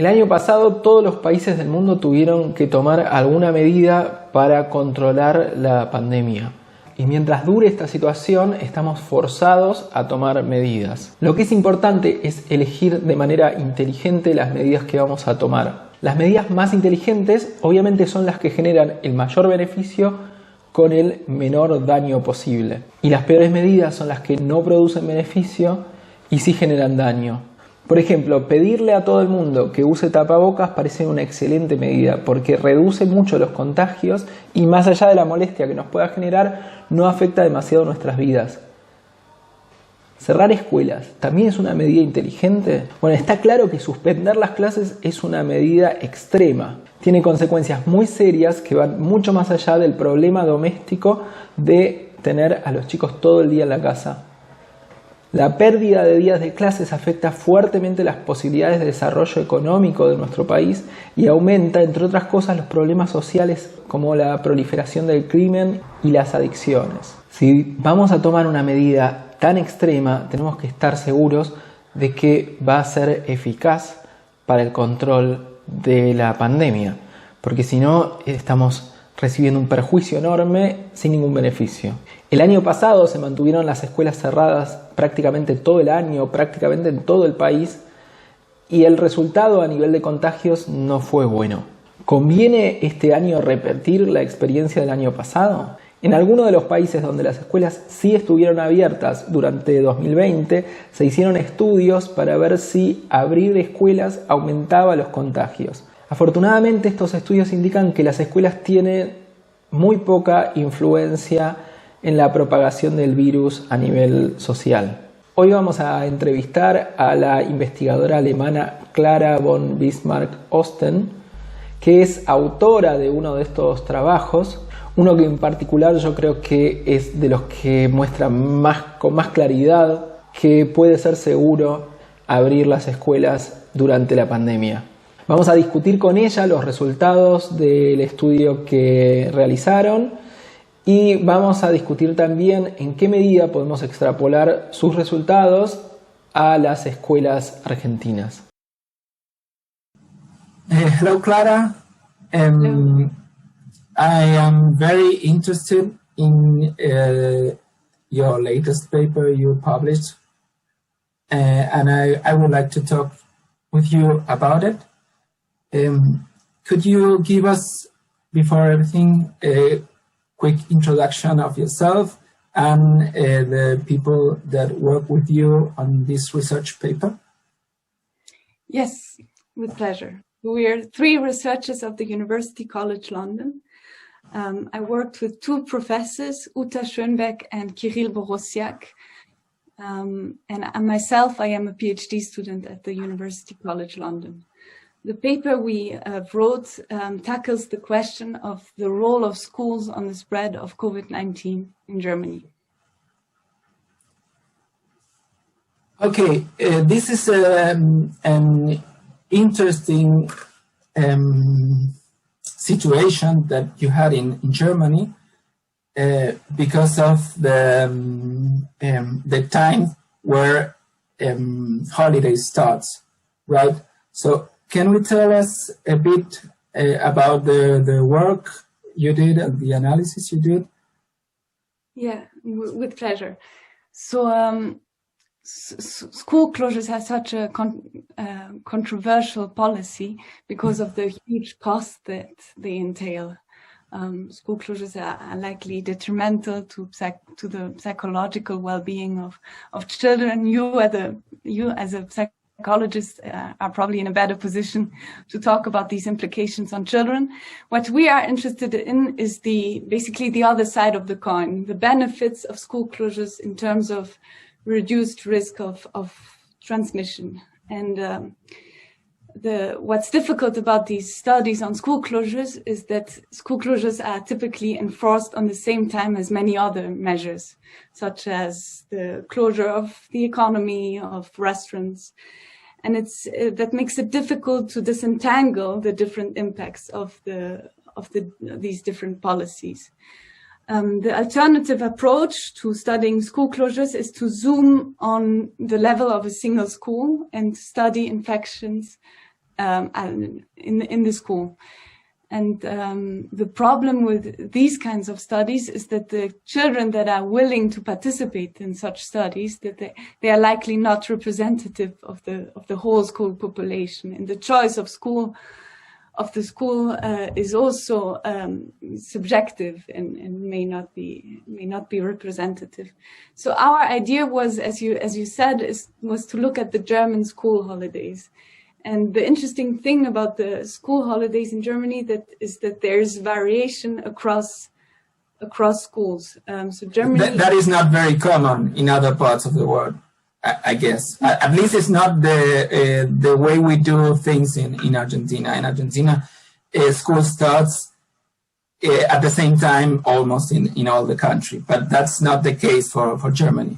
El año pasado todos los países del mundo tuvieron que tomar alguna medida para controlar la pandemia. Y mientras dure esta situación, estamos forzados a tomar medidas. Lo que es importante es elegir de manera inteligente las medidas que vamos a tomar. Las medidas más inteligentes, obviamente, son las que generan el mayor beneficio con el menor daño posible. Y las peores medidas son las que no producen beneficio y sí generan daño. Por ejemplo, pedirle a todo el mundo que use tapabocas parece una excelente medida porque reduce mucho los contagios y más allá de la molestia que nos pueda generar, no afecta demasiado nuestras vidas. ¿Cerrar escuelas también es una medida inteligente? Bueno, está claro que suspender las clases es una medida extrema. Tiene consecuencias muy serias que van mucho más allá del problema doméstico de tener a los chicos todo el día en la casa. La pérdida de días de clases afecta fuertemente las posibilidades de desarrollo económico de nuestro país y aumenta, entre otras cosas, los problemas sociales como la proliferación del crimen y las adicciones. Si vamos a tomar una medida tan extrema, tenemos que estar seguros de que va a ser eficaz para el control de la pandemia, porque si no estamos recibiendo un perjuicio enorme sin ningún beneficio. El año pasado se mantuvieron las escuelas cerradas prácticamente todo el año, prácticamente en todo el país, y el resultado a nivel de contagios no fue bueno. ¿Conviene este año repetir la experiencia del año pasado? En algunos de los países donde las escuelas sí estuvieron abiertas durante 2020, se hicieron estudios para ver si abrir escuelas aumentaba los contagios. Afortunadamente, estos estudios indican que las escuelas tienen muy poca influencia en la propagación del virus a nivel social. Hoy vamos a entrevistar a la investigadora alemana Clara von Bismarck-Osten, que es autora de uno de estos trabajos, uno que en particular yo creo que es de los que muestra con más claridad que puede ser seguro abrir las escuelas durante la pandemia. Vamos a discutir con ella los resultados del estudio que realizaron y vamos a discutir también en qué medida podemos extrapolar sus resultados a las escuelas argentinas. Hello, Clara. I am very interested in your latest paper you published, and I would like to talk with you about it. Could you give us, before everything, a quick introduction of yourself and the people that work with you on this research paper? Yes, with pleasure. We are 3 researchers of the University College London. I worked with 2 professors, Uta Schönberg and Kirill Borusyak. And myself, I am a PhD student at the University College London. The paper we wrote tackles the question of the role of schools on the spread of COVID-19 in Germany. Okay, this is an interesting situation that you had in Germany because of the time where holiday starts, right? So can we tell us a bit about the work you did and the analysis you did? Yeah, with pleasure. So school closures have such a controversial policy because of the huge cost that they entail. School closures are likely detrimental to the psychological well-being of children. You as a psychologist are probably in a better position to talk about these implications on children. What we are interested in is basically the other side of the coin, the benefits of school closures in terms of reduced risk of transmission. And what's difficult about these studies on school closures is that school closures are typically enforced on the same time as many other measures, such as the closure of the economy, of restaurants. And that makes it difficult to disentangle the different impacts of these different policies. The alternative approach to studying school closures is to zoom on the level of a single school and study infections in the school. And the problem with these kinds of studies is that the children that are willing to participate in such studies, that they are likely not representative of the whole school population. And the choice of the school is also subjective and may not be representative. So our idea was, as you said, was to look at the German school holidays. And the interesting thing about the school holidays in Germany is that there's variation across schools. So Germany that is not very common in other parts of the world, I guess. At least it's not the way we do things in Argentina. In Argentina, school starts at the same time almost in all the country, but that's not the case for Germany.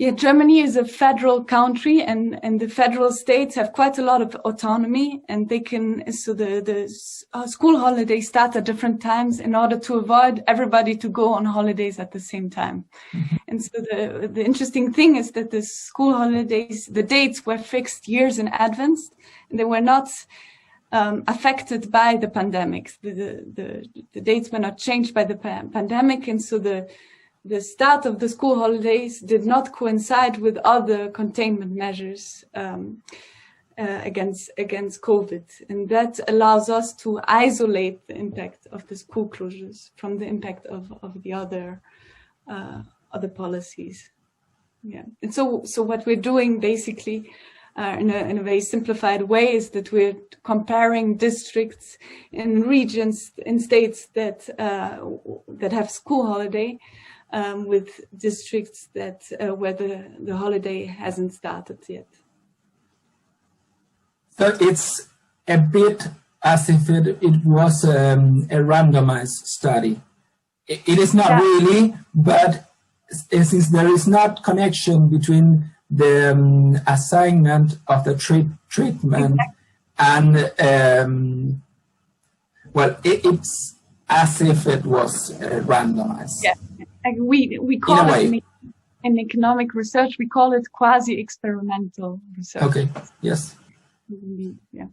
Yeah, Germany is a federal country, and the federal states have quite a lot of autonomy, and they can, so the school holidays start at different times in order to avoid everybody to go on holidays at the same time. Mm-hmm. And so the interesting thing is that the school holidays, the dates were fixed years in advance, and they were not affected by the pandemic. The dates were not changed by the pandemic, and so the start of the school holidays did not coincide with other containment measures against COVID. And that allows us to isolate the impact of the school closures from the impact of the other policies. Yeah. And so what we're doing basically in a very simplified way is that we're comparing districts in regions, in states that have school holiday with districts that where the holiday hasn't started yet. So it's a bit as if it was a randomized study. It is not really, but since there is not connection between the assignment of the treatment and well, it's as if it was randomized. Yeah. We call it in economic research, we call it quasi-experimental research. Okay, yes. Yeah.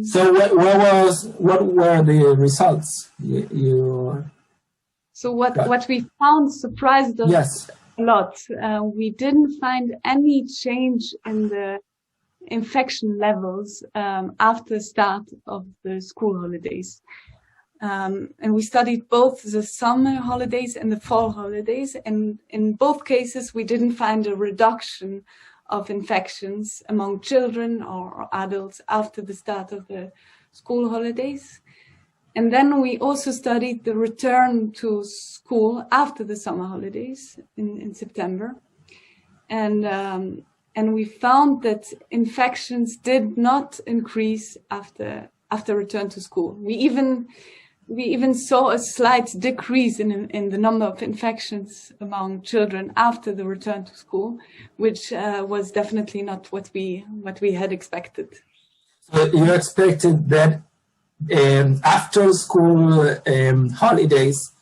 So what were the results So what we found surprised us a lot. We didn't find any change in the infection levels after start of the school holidays. And we studied both the summer holidays and the fall holidays. And in both cases, we didn't find a reduction of infections among children or adults after the start of the school holidays. And then we also studied the return to school after the summer holidays in September. And we found that infections did not increase after return to school. We even saw a slight decrease in the number of infections among children after the return to school, which was definitely not what we had expected. So you expected that after school holidays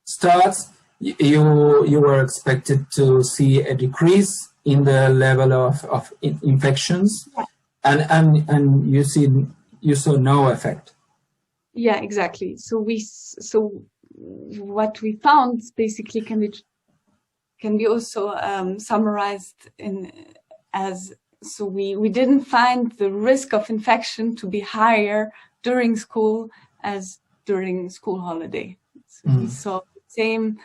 starts, you were expected to see a decrease in the level of infections, and you saw no effect. Yeah, exactly. So what we found basically can be also summarized so we didn't find the risk of infection to be higher during school as during school holiday. So we saw the same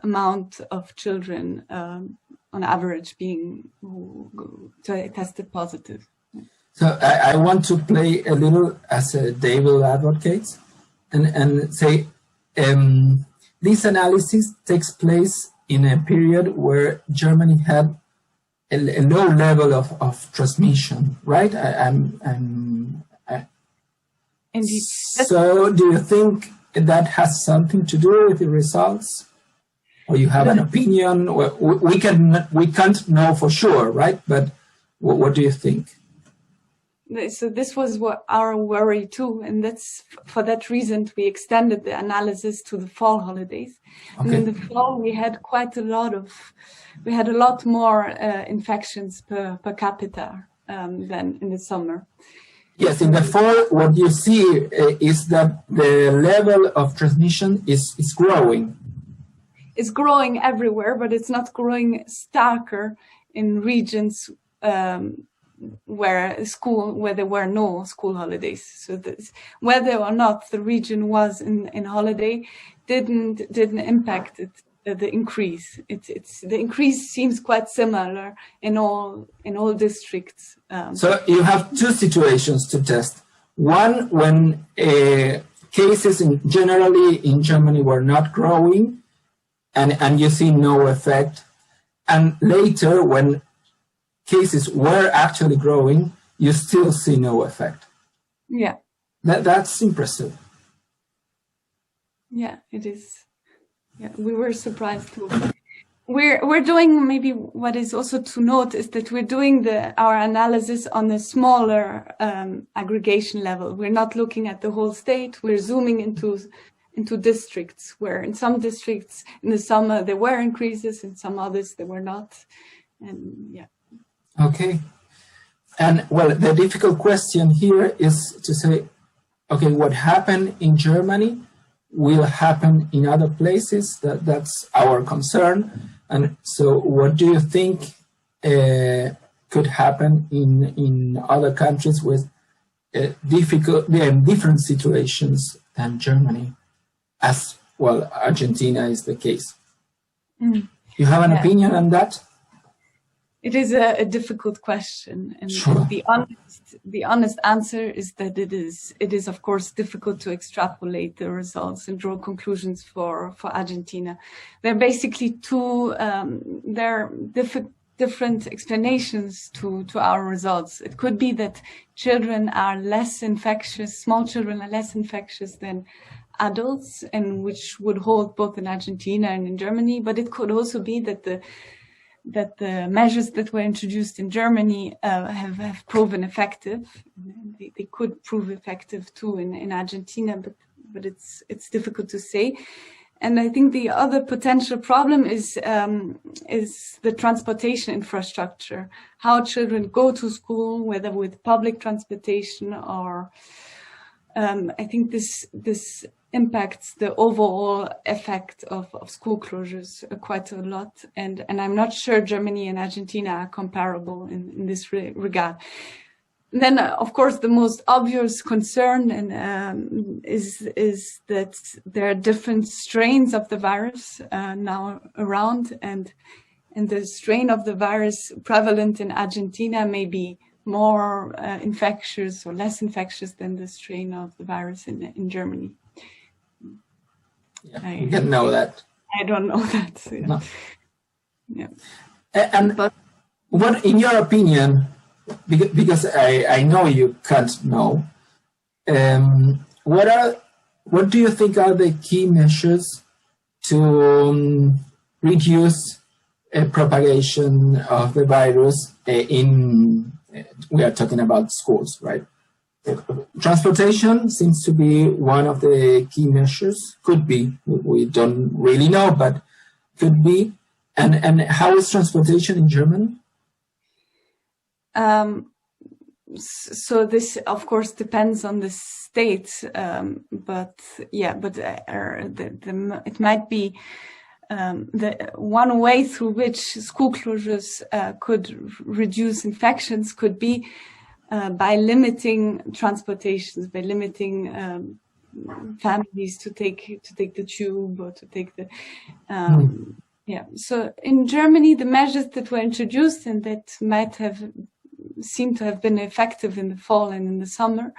amount of children on average who tested positive. So I want to play a little as a devil advocate and say this analysis takes place in a period where Germany had a low level of transmission, right? Indeed. So do you think that has something to do with the results? Or you have an opinion? We can't know for sure, right? But what do you think? So this was our worry too, and that's for that reason we extended the analysis to the fall holidays. Okay. And in the fall we had a lot more infections per capita than in the summer. Yes, in the fall, what you see is that the level of transmission is growing. It's growing everywhere, but it's not growing starker in regions where there were no school holidays. So whether or not the region was in holiday didn't impact it. The increase. The increase seems quite similar in all districts. So you have two situations to test. One, when cases generally in Germany were not growing, and you see no effect. And later, when cases were actually growing, you still see no effect. Yeah. That's impressive. Yeah, it is. Yeah, we were surprised too. We're doing, maybe what is also to note is that we're doing our analysis on a smaller aggregation level. We're not looking at the whole state. We're zooming into districts, where in some districts in the summer there were increases, in some others there were not. And yeah. Okay. And well, the difficult question here is to say, okay, what happened in Germany will happen in other places. That's our concern. And so what do you think could happen in other countries with different situations than Germany, as well Argentina is the case? You have an opinion on that? It is a difficult question, and sure. the honest answer is that it is of course difficult to extrapolate the results and draw conclusions for Argentina. There are basically different explanations to our results. It could be that children are less infectious, small children are less infectious than adults, and which would hold both in Argentina and in Germany. But it could also be that the measures that were introduced in Germany have proven effective. They could prove effective too in Argentina, but it's difficult to say. And I think the other potential problem is the transportation infrastructure, how children go to school, whether with public transportation or I think this impacts the overall effect of school closures quite a lot. And I'm not sure Germany and Argentina are comparable in this regard. And then, of course, the most obvious concern is that there are different strains of the virus now around, and the strain of the virus prevalent in Argentina may be more infectious or less infectious than the strain of the virus in Germany. Yeah, you didn't know that. I don't know that. So yeah. No. Yeah. And what, in your opinion, because I know you can't know, what do you think are the key measures to reduce propagation of the virus we are talking about schools, right? Transportation seems to be one of the key measures. Could be. We don't really know, but could be. And how is transportation in Germany? So this, of course, depends on the state. But it might be the one way through which school closures could reduce infections could be by limiting transportations, by limiting families to take the tube or to take the So in Germany, the measures that were introduced and that might have seemed to have been effective in the fall and in the summer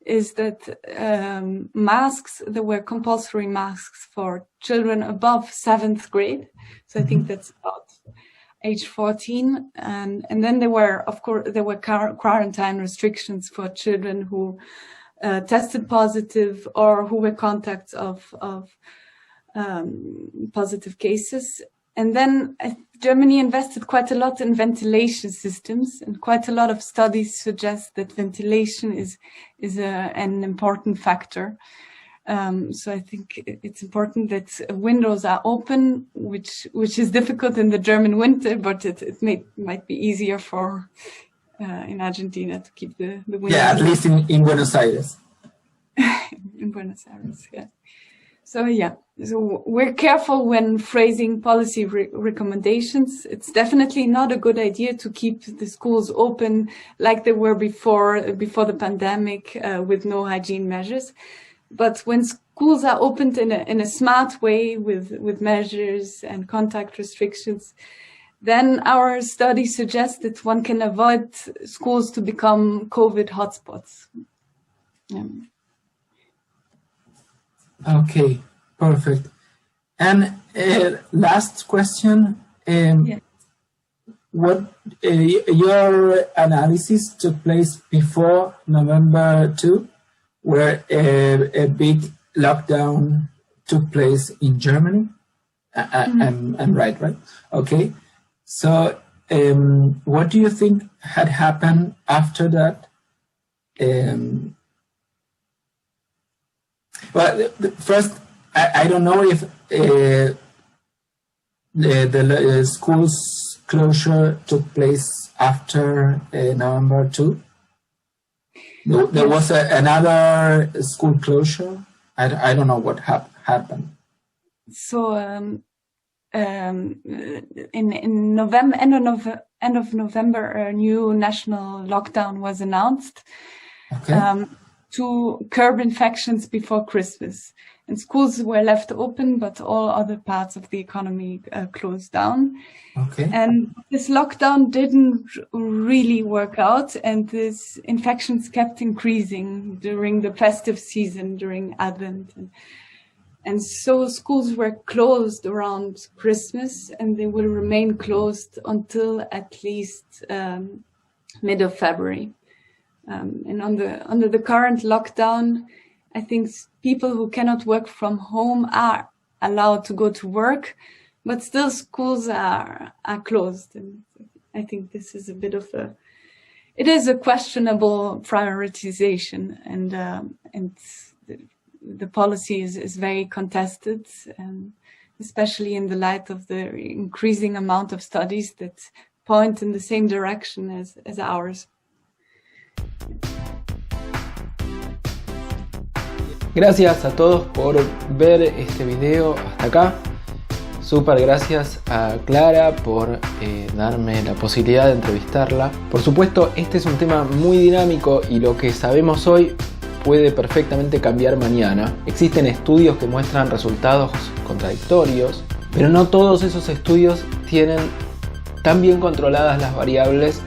is that masks, there were compulsory masks for children above 7th grade. So I think that's about age 14, and then there were quarantine restrictions for children who tested positive or who were contacts of positive cases. And then Germany invested quite a lot in ventilation systems, and quite a lot of studies suggest that ventilation is an important factor. So I think it's important that windows are open, which is difficult in the German winter, but it might be easier for in Argentina to keep the winter. Yeah, at least in Buenos Aires. In Buenos Aires, yeah. So yeah, so we're careful when phrasing policy recommendations. It's definitely not a good idea to keep the schools open like they were before the pandemic with no hygiene measures. But when schools are opened in a smart way with measures and contact restrictions, then our study suggests that one can avoid schools to become COVID hotspots. Okay, perfect. And last question. Yes. What your analysis took place before November 2, where a big lockdown took place in Germany? I'm right? Okay. So what do you think had happened after that? Well, first, I don't know if the school's closure took place after November 2. There was another school closure. I don't know what happened. So in November, end of November, a new national lockdown was announced. Okay. To curb infections before Christmas. And schools were left open, but all other parts of the economy closed down. Okay. And this lockdown didn't really work out, and these infections kept increasing during the festive season, during Advent. And so schools were closed around Christmas, and they will remain closed until at least mid of February. And under the current lockdown, I think people who cannot work from home are allowed to go to work, but still schools are closed. And I think this is it is a questionable prioritization, and the policy is very contested, especially in the light of the increasing amount of studies that point in the same direction as ours. Gracias a todos por ver este video hasta acá. Súper gracias a Clara por darme la posibilidad de entrevistarla. Por supuesto, este es un tema muy dinámico y lo que sabemos hoy puede perfectamente cambiar mañana. Existen estudios que muestran resultados contradictorios, pero no todos esos estudios tienen tan bien controladas las variables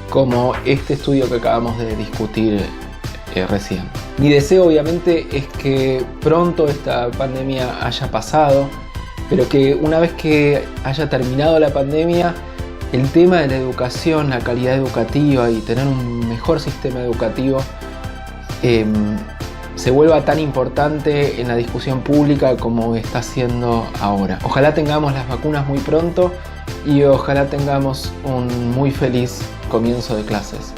como este estudio que acabamos de discutir recién. Mi deseo obviamente es que pronto esta pandemia haya pasado, pero que una vez que haya terminado la pandemia, el tema de la educación, la calidad educativa y tener un mejor sistema educativo se vuelva tan importante en la discusión pública como está siendo ahora. Ojalá tengamos las vacunas muy pronto y ojalá tengamos un muy feliz comienzo de clases.